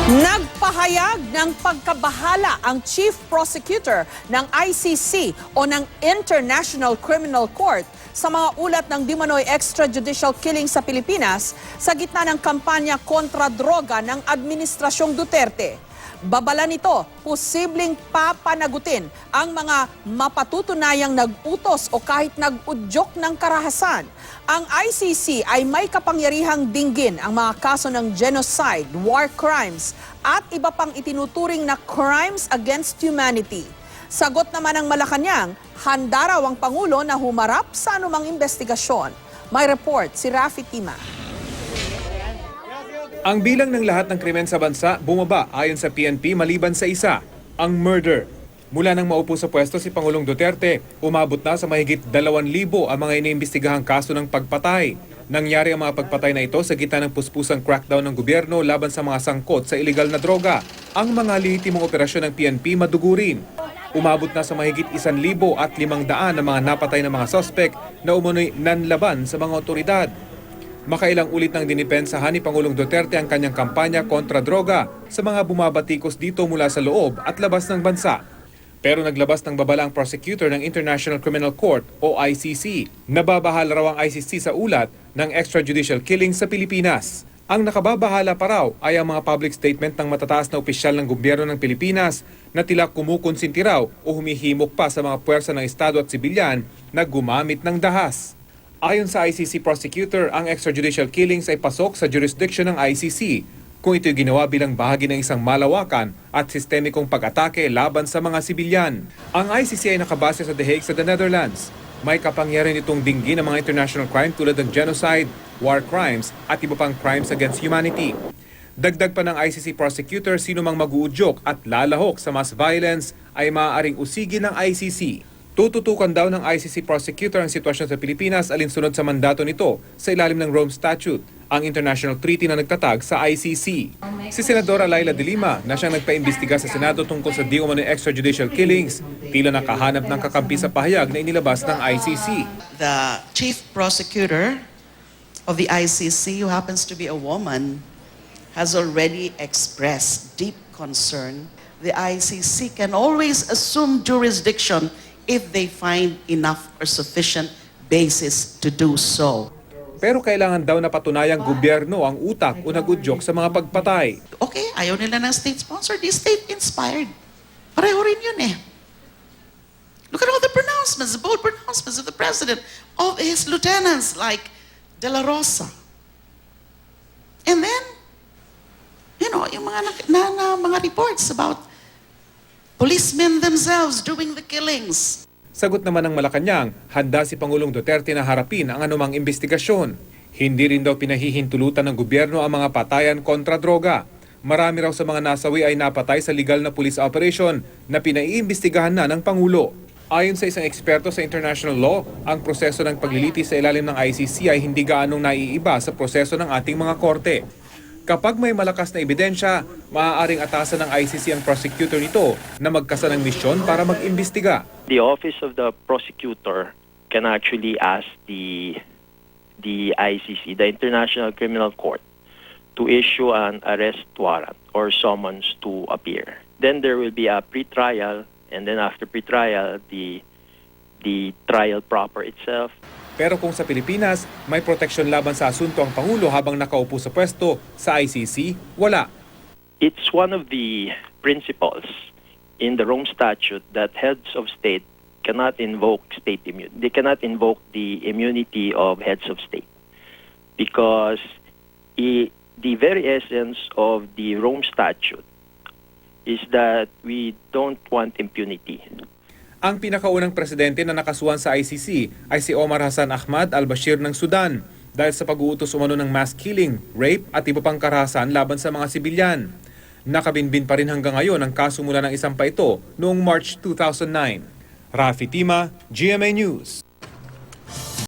Nagpahayag ng pagkabahala ang Chief Prosecutor ng ICC o ng International Criminal Court sa mga ulat ng Dimanoy extrajudicial killing sa Pilipinas sa gitna ng kampanya kontra droga ng Administrasyong Duterte. Babala nito, posibleng papanagutin ang mga mapatutunayang nag-utos o kahit nag-udyok ng karahasan. Ang ICC ay may kapangyarihang dinggin ang mga kaso ng genocide, war crimes at iba pang itinuturing na crimes against humanity. Sagot naman ng Malacanang, handa raw ang Pangulo na humarap sa anumang investigasyon. May report si Rafi Tima. Ang bilang ng lahat ng krimen sa bansa bumaba ayon sa PNP maliban sa isa, ang murder. Mula nang maupo sa pwesto si Pangulong Duterte, umabot na sa mahigit 2,000 ang mga iniimbestigahang kaso ng pagpatay. Nangyari ang mga pagpatay na ito sa gitna ng puspusang crackdown ng gobyerno laban sa mga sangkot sa iligal na droga. Ang mga lehitimong operasyon ng PNP madugurin. Umabot na sa mahigit 1,500 ang mga napatay na mga sospek na umunoy nanlaban sa mga otoridad. Makailang ulit nang dinipensahan ni Pangulong Duterte ang kanyang kampanya kontra droga sa mga bumabatikos dito mula sa loob at labas ng bansa. Pero naglabas ng babala ang prosecutor ng International Criminal Court o ICC. Nababahala raw ang ICC sa ulat ng extrajudicial killing sa Pilipinas. Ang nakababahala pa raw ay ang mga public statement ng matataas na opisyal ng gobyerno ng Pilipinas na tila kumukonsinti raw o humihimok pa sa mga puwersa ng Estado at sibilyan na gumamit ng dahas. Ayon sa ICC prosecutor, ang extrajudicial killings ay pasok sa jurisdiction ng ICC kung ito'y ginawa bilang bahagi ng isang malawakan at sistemikong pag-atake laban sa mga sibilyan. Ang ICC ay nakabase sa The Hague sa the Netherlands. May kapangyarihan itong dinggin ng mga international crime tulad ng genocide, war crimes at iba pang crimes against humanity. Dagdag pa ng ICC prosecutor, sino mang mag-uudyok at lalahok sa mass violence ay maaaring usigin ng ICC. Tututukan daw ng ICC prosecutor ang sitwasyon sa Pilipinas alinsunod sa mandato nito sa ilalim ng Rome Statute, ang international treaty na nagtatag sa ICC. Si Senadora Laila de Lima na siyang nagpaimbestiga sa Senado tungkol sa di umano'y extrajudicial killings, tila nakahanap ng kakampi sa pahayag na inilabas ng ICC. The chief prosecutor of the ICC, who happens to be a woman, has already expressed deep concern. The ICC can always assume jurisdiction if they find enough or sufficient basis to do so. Pero kailangan daw na patunayang gobyerno ang utak o nagudyok sa mga pagpatay. Okay, ayaw nila ng state-sponsored, di state-inspired. Pareho rin yun eh. Look at all the pronouncements, the bold pronouncements of the president, of his lieutenants like De La Rosa. And then, you know, yung mga reports about policemen themselves doing the killings. Sagot naman ng Malacanang, handa si Pangulong Duterte na harapin ang anumang investigasyon. Hindi rin daw pinahihintulutan ng gobyerno ang mga patayan kontra droga. Marami raw sa mga nasawi ay napatay sa legal na police operation na pinaiimbestigahan na ng Pangulo. Ayon sa isang eksperto sa international law, ang proseso ng paglilitis sa ilalim ng ICC ay hindi gaanong naiiba sa proseso ng ating mga korte. Kapag may malakas na ebidensya, maaaring atasan ng ICC ang prosecutor nito na magkasa ng misyon para mag-imbestiga. The office of the prosecutor can actually ask the ICC, the International Criminal Court, to issue an arrest warrant or summons to appear. Then there will be a pre-trial, and then after pre-trial, the trial proper itself. Pero kung sa Pilipinas, may proteksyon laban sa asunto ang Pangulo habang nakaupo sa pwesto, sa ICC, wala. It's one of the principles in the Rome Statute that heads of state cannot invoke state immunity. They cannot invoke the immunity of heads of state because the very essence of the Rome Statute is that we don't want impunity. Ang pinakaunang presidente na nakasuhan sa ICC ay si Omar Hassan Ahmad al-Bashir ng Sudan dahil sa pag-uutos umano ng mass killing, rape at iba pang karahasan laban sa mga sibilyan. Nakabinbin pa rin hanggang ngayon ang kaso mula ng isang pa ito noong March 2009. Rafi Tima, GMA News.